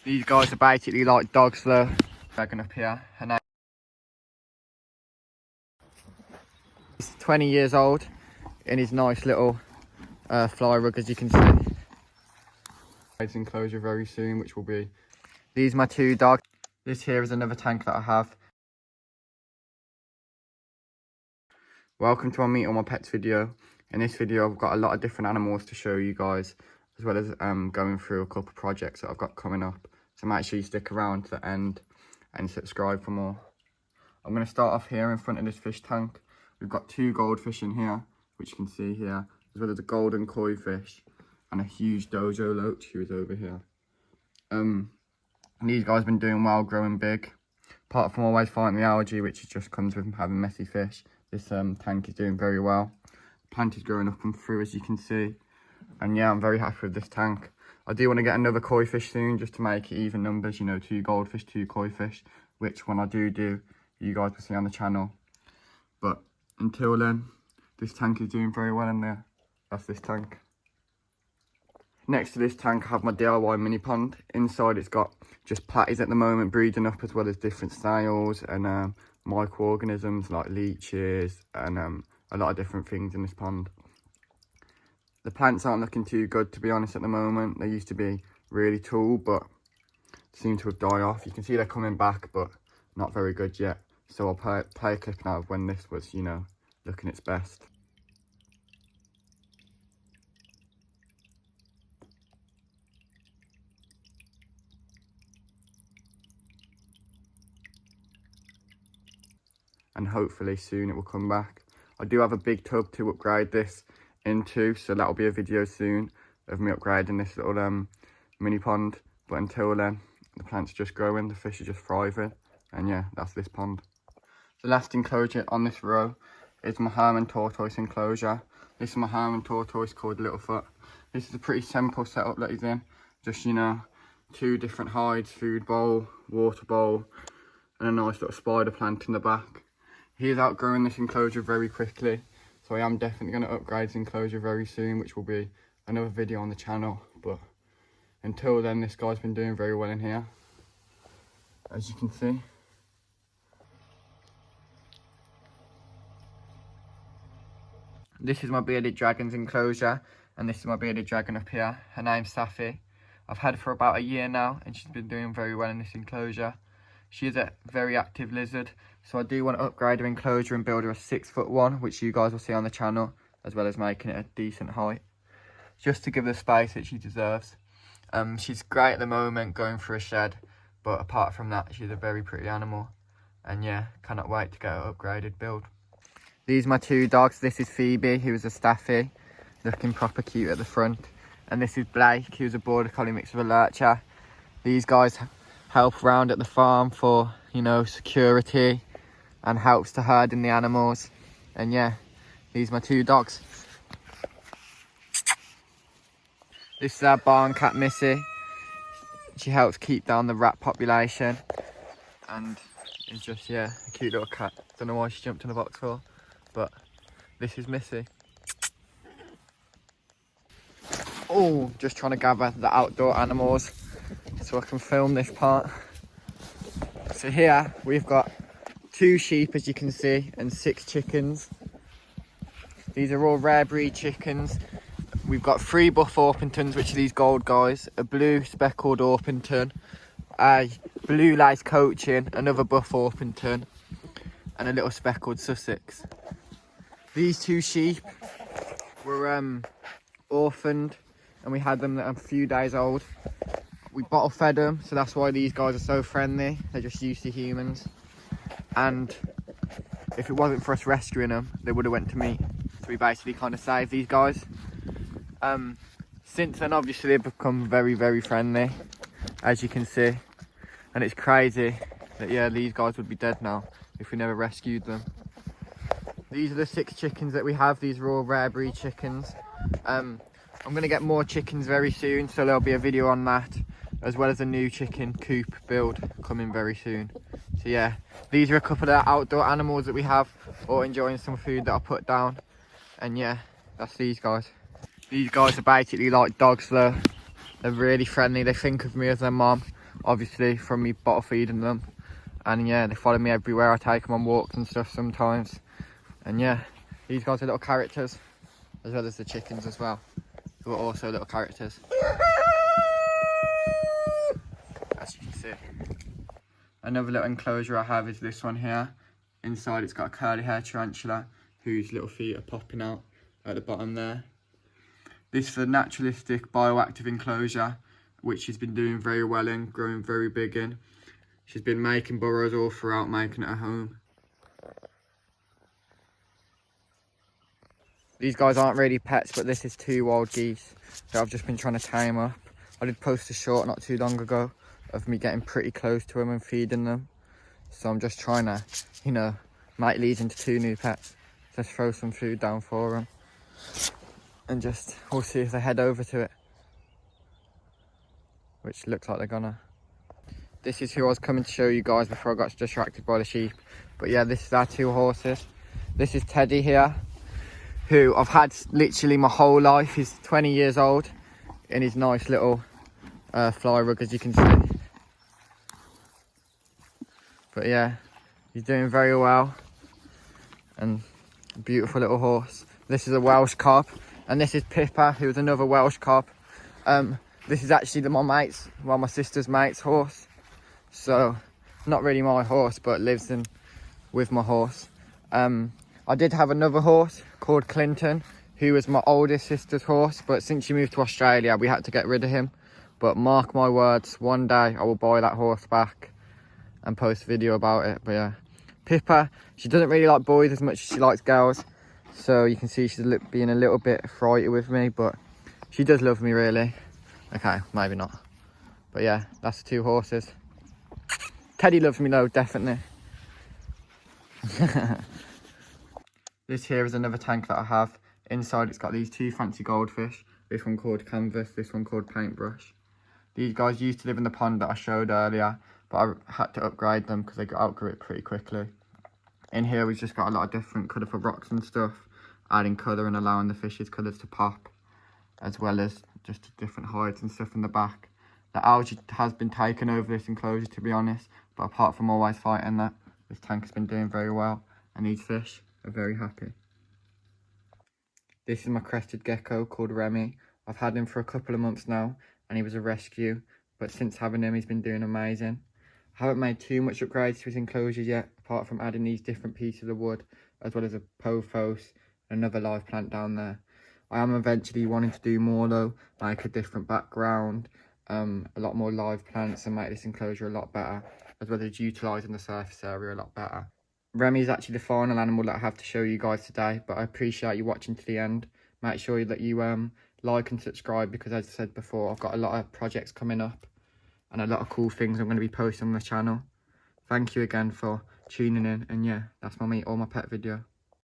These guys are basically like dogs though. Dragon up here. And he's 20 years old in his nice little fly rug, as you can see. It's enclosure very soon, which will be... These are my two dogs. This here is another tank that I have. Welcome to my Meet All My Pets video. In this video I've got a lot of different animals to show you guys, as well as going through a couple of projects that I've got coming up. So make sure you stick around to the end and subscribe for more. I'm going to start off here in front of this fish tank. We've got two goldfish in here, which you can see here, as well as a golden koi fish and a huge dojo loach who is over here. These guys have been doing well, growing big. Apart from always fighting the algae, which just comes with having messy fish, this tank is doing very well. The plant is growing up and through, as you can see. And yeah, I'm very happy with this tank. I do want to get another koi fish soon, just to make it even numbers, you know, 2 goldfish, 2 koi fish, which when I do, you guys will see on the channel. But until then, this tank is doing very well in there. That's this tank. Next to this tank I have my DIY mini pond. Inside it's got just platies at the moment breeding up, as well as different snails and microorganisms like leeches and a lot of different things in this pond. The plants aren't looking too good, to be honest, at the moment. They used to be really tall, but seem to have died off. You can see they're coming back, but not very good yet. So I'll play a clip now of when this was, you know, looking its best. And hopefully soon it will come back. I do have a big tub to upgrade this into, so that'll be a video soon of me upgrading this little mini pond. But until then, the plant's just growing, the fish are just thriving, and yeah, that's this pond. The last enclosure on this row is my Herman Tortoise enclosure. This is my Herman Tortoise called Littlefoot. This is a pretty simple setup that he's in. Just, you know, 2 different hides, food bowl, water bowl, and a nice little spider plant in the back. He is outgrowing this enclosure very quickly, so I am definitely going to upgrade his enclosure very soon, which will be another video on the channel. But until then, this guy's been doing very well in here, as you can see. This is my bearded dragon's enclosure, and this is my bearded dragon up here. Her name's Safi. I've had her for about a year now, and she's been doing very well in this enclosure. She is a very active lizard, so I do want to upgrade her enclosure and build her a 6-foot one, which you guys will see on the channel, as well as making it a decent height, just to give her the space that she deserves. She's great at the moment going through a shed, but apart from that, she's a very pretty animal. And yeah, cannot wait to get her upgraded build. These are my 2 dogs. This is Phoebe, who is a Staffy, looking proper cute at the front. And this is Blake, who's a border collie mixed with a lurcher. These guys help around at the farm for, you know, security, and helps to herding the animals. And yeah, these are my 2 dogs. This is our barn cat Missy. She helps keep down the rat population, and it's just, yeah, a cute little cat. Don't know why she jumped in the box for, but this is Missy. Oh, just trying to gather the outdoor animals so I can film this part. So here we've got 2 sheep, as you can see, and 6 chickens. These are all rare breed chickens. We've got 3 buff Orpingtons, which are these gold guys, a blue speckled Orpington, a blue lace Cochin, another buff Orpington, and a little speckled Sussex. These 2 sheep were orphaned, and we had them a few days old. We bottle fed them, so that's why these guys are so friendly. They're just used to humans. And if it wasn't for us rescuing them, they would have went to meat. So we basically kind of saved these guys. Since then, obviously, they've become very, very friendly, as you can see. And it's crazy that, yeah, these guys would be dead now if we never rescued them. These are the 6 chickens that we have. These are all rare breed chickens. I'm going to get more chickens very soon, so there'll be a video on that, as well as a new chicken coop build coming very soon. So yeah, these are a couple of outdoor animals that we have, all enjoying some food that I put down. And yeah, that's these guys. These guys are basically like dogs though. They're really friendly. They think of me as their mom. obviously, from me bottle feeding them. And yeah, they follow me everywhere. I take them on walks and stuff sometimes. And yeah, these guys are little characters, as well as the chickens as well, who are also little characters, as you can see. Another little enclosure I have is this one here. Inside it's got a curly hair tarantula whose little feet are popping out at the bottom there. This is a naturalistic bioactive enclosure which she's been doing very well in, growing very big in. She's been making burrows all throughout, making it a home. These guys aren't really pets, but this is 2 wild geese that I've just been trying to tame up. I did post a short not too long ago of me getting pretty close to them and feeding them. So I'm just trying to, you know, make these into 2 new pets. Just throw some food down for them. And just, we'll see if they head over to it. Which looks like they're gonna. This is who I was coming to show you guys before I got distracted by the sheep. But yeah, this is our 2 horses. This is Teddy here, who I've had literally my whole life. He's 20 years old in his nice little fly rug, as you can see. But yeah, he's doing very well. And a beautiful little horse. This is a Welsh cob. And this is Pippa, who is another Welsh cob. This is actually my sister's mate's horse. So, not really my horse, but lives in with my horse. I did have another horse called Clinton, who was my oldest sister's horse, but since she moved to Australia, we had to get rid of him. But mark my words, one day I will buy that horse back and post a video about it. But yeah, Pippa, she doesn't really like boys as much as she likes girls. So you can see she's being a little bit frighty with me, but she does love me really. Okay, maybe not. But yeah, that's the 2 horses. Teddy loves me though, definitely. This here is another tank that I have. Inside it's got these 2 fancy goldfish. This one called Canvas, this one called Paintbrush. These guys used to live in the pond that I showed earlier, but I had to upgrade them because they got outgrew it pretty quickly. In here we've just got a lot of different colourful rocks and stuff, adding colour and allowing the fish's colours to pop, as well as just different hides and stuff in the back. The algae has been taken over this enclosure, to be honest, but apart from always fighting that, this tank has been doing very well, and these fish are very happy. This is my crested gecko called Remy. I've had him for a couple of months now, and he was a rescue, but since having him he's been doing amazing. I haven't made too much upgrades to his enclosures yet, apart from adding these different pieces of wood, as well as a pothos and another live plant down there. I am eventually wanting to do more though, like a different background, a lot more live plants, and make this enclosure a lot better, as well as utilising the surface area a lot better. Remy is actually the final animal that I have to show you guys today, but I appreciate you watching to the end. Make sure that you like and subscribe, because as I said before, I've got a lot of projects coming up and a lot of cool things I'm going to be posting on the channel. Thank you again for tuning in, and yeah, that's my meet all my pet video.